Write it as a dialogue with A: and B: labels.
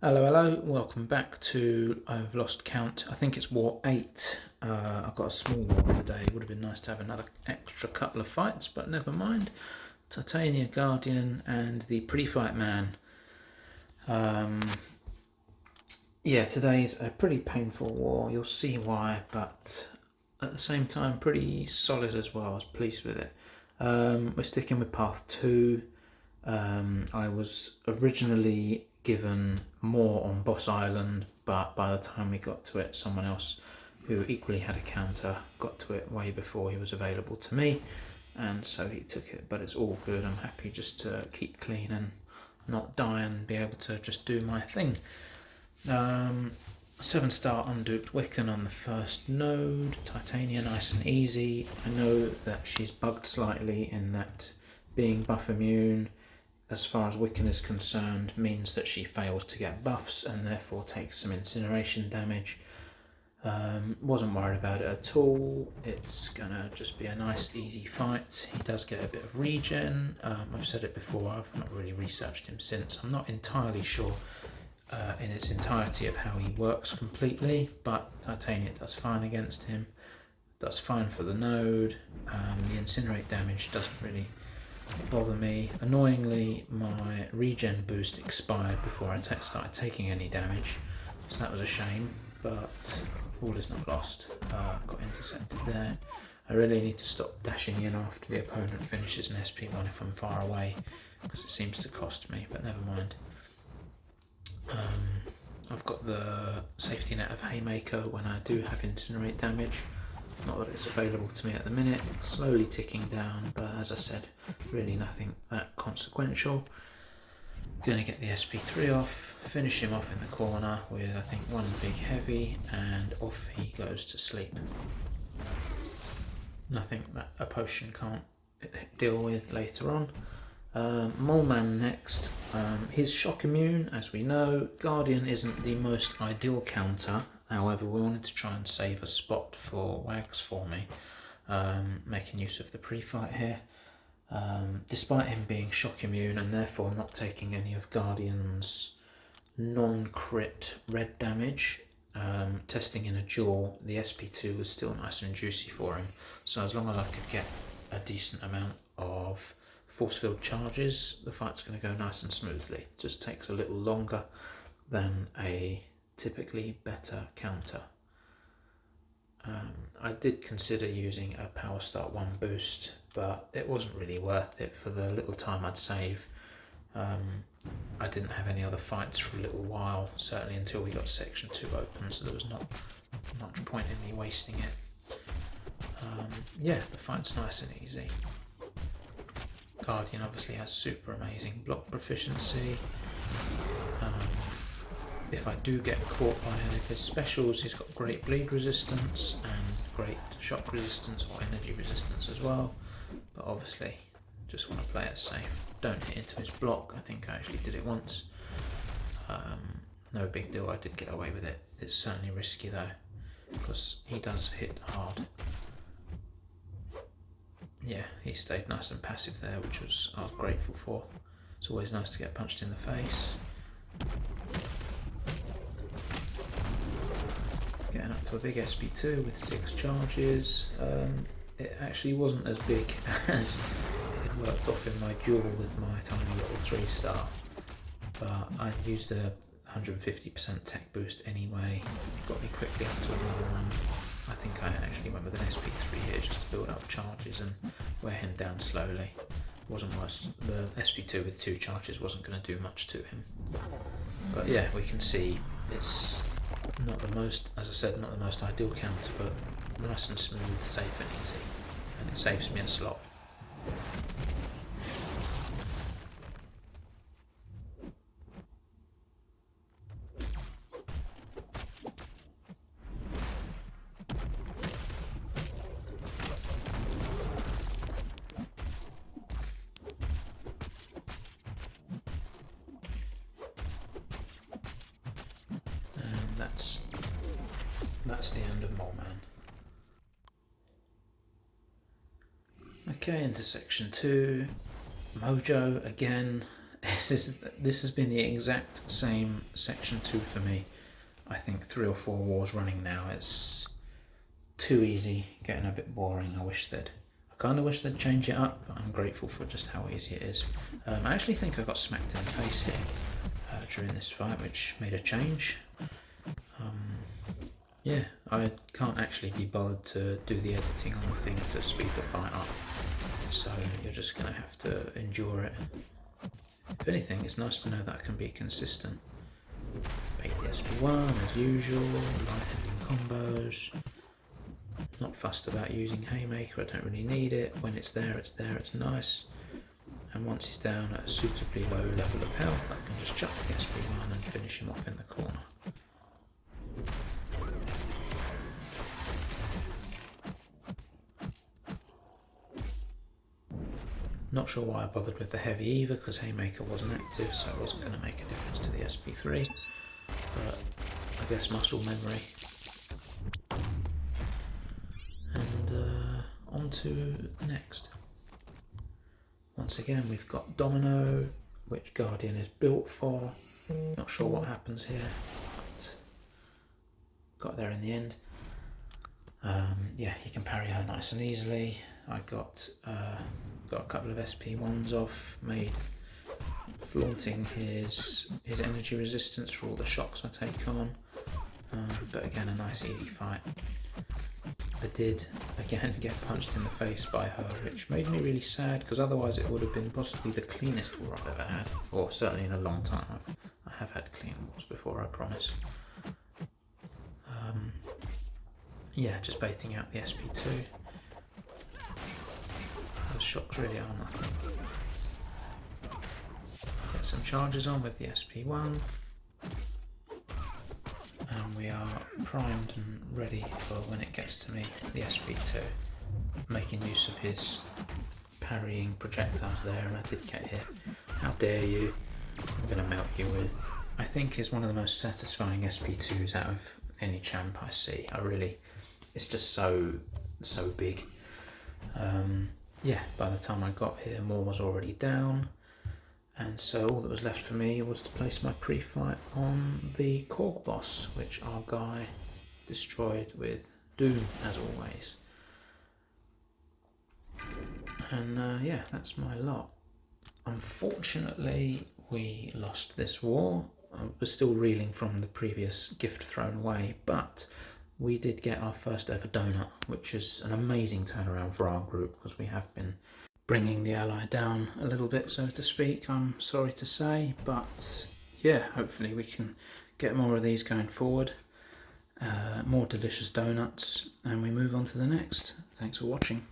A: Hello, hello, welcome back to, I've lost count, I think it's War 8. I've got a small war today. It would have been nice to have another extra couple of fights, but never mind. Titania Guardian and the Pre-Fight Man. Yeah, today's a pretty painful war, you'll see why, but at the same time pretty solid as well. I was pleased with it. We're sticking with Path 2. I was originally given more on Boss Island, but by the time we got to it, someone else who equally had a counter got to it way before he was available to me, and so he took it. But it's all good. I'm happy just to keep clean and not die and be able to just do my thing. 7-star unduped Wiccan on the first node. Titania nice and easy. I know that she's bugged slightly in that being buff immune, as far as Wiccan is concerned, means that she fails to get buffs and therefore takes some incineration damage. Wasn't worried about it at all. It's gonna just be a nice easy fight. He does get a bit of regen. I've said it before, I've not really researched him since. I'm not entirely sure in its entirety of how he works completely, but Titania does fine against him, does fine for the node. The incinerate damage doesn't really bother me. Annoyingly, my regen boost expired before I started taking any damage, so that was a shame, but all is not lost. Got intercepted there. I really need to stop dashing in after the opponent finishes an SP1 if I'm far away, because it seems to cost me, but never mind. I've got the safety net of Haymaker when I do have incinerate damage. Not that it's available to me at the minute, slowly ticking down, but as I said, really nothing that consequential. Gonna get the SP3 off, finish him off in the corner with I think one big heavy, and off he goes to sleep. Nothing that a potion can't deal with later on. Mole Man next. His shock immune, as we know. Guardian isn't the most ideal counter. However, we wanted to try and save a spot for Wags for me, making use of the pre-fight here. Despite him being shock immune and therefore not taking any of Guardian's non-crit red damage, testing in a duel, the SP2 was still nice and juicy for him. So as long as I could get a decent amount of force field charges, the fight's going to go nice and smoothly. Just takes a little longer than a typically better counter. I did consider using a Power Start 1 boost, but it wasn't really worth it for the little time I'd save. I didn't have any other fights for a little while, certainly until we got Section 2 open, so there was not much point in me wasting it. Yeah, the fight's nice and easy. Guardian obviously has super amazing block proficiency. If I do get caught by any of his specials, he's got great bleed resistance and great shock resistance or energy resistance as well. But obviously, just want to play it safe. Don't hit into his block. I think I actually did it once. No big deal, I did get away with it. It's certainly risky though, because he does hit hard. Yeah, he stayed nice and passive there, which I was grateful for. It's always nice to get punched in the face. Getting up to a big SP2 with 6 charges. It actually wasn't as big as it worked off in my duel with my tiny little 3-star, but I used a 150% tech boost anyway. It got me quickly up to another one. I think I actually went with an SP3 here just to build up charges and wear him down slowly. Wasn't worse. The SP2 with 2 charges wasn't going to do much to him. But yeah, we can see it's not the most, as I said, not the most ideal counter, but nice and smooth, safe and easy, and it saves me a slot. That's the end of Mole Man. Okay, into Section 2. Mojo again. this has been the exact same section 2 for me. I think 3 or 4 wars running now. It's too easy, getting a bit boring. I kind of wish they'd change it up, but I'm grateful for just how easy it is. I actually think I got smacked in the face here during this fight, which made a change. Yeah, I can't actually be bothered to do the editing on the thing to speed the fight up, so you're just going to have to endure it. If anything, it's nice to know that I can be consistent. Bait the SP1 as usual, light ending combos. Not fussed about using Haymaker, I don't really need it. When it's there, it's nice. And once he's down at a suitably low level of health, I can just chuck the SP1 and finish him off in the corner. Not sure why I bothered with the heavy either, because Haymaker wasn't active, so it wasn't going to make a difference to the SP3. But I guess muscle memory. And on to the next. Once again, we've got Domino, which Guardian is built for. Not sure what happens here, but got there in the end. Yeah, he can parry her nice and easily. I got a couple of SP1s off, flaunting his energy resistance for all the shocks I take on. But again, a nice easy fight. I did again get punched in the face by her, which made me really sad, because otherwise it would have been possibly the cleanest war I've ever had, or certainly in a long time. I have had clean wars before, I promise. Yeah, just baiting out the SP2. Those shocks really are nothing. Get some charges on with the SP1. And we are primed and ready for when it gets to me, the SP2. Making use of his parrying projectiles there, and I did get hit. How dare you? I'm going to melt you with, I think, is one of the most satisfying SP2s out of any champ I see. It's just so big. Yeah, by the time I got here, Moore was already down. And so all that was left for me was to place my pre-fight on the Korg boss, which our guy destroyed with Doom, as always. And yeah, that's my lot. Unfortunately, we lost this war. I was still reeling from the previous gift thrown away, but we did get our first ever donut, which is an amazing turnaround for our group, because we have been bringing the ally down a little bit, so to speak, I'm sorry to say, but yeah, hopefully we can get more of these going forward, more delicious donuts, and we move on to the next. Thanks for watching.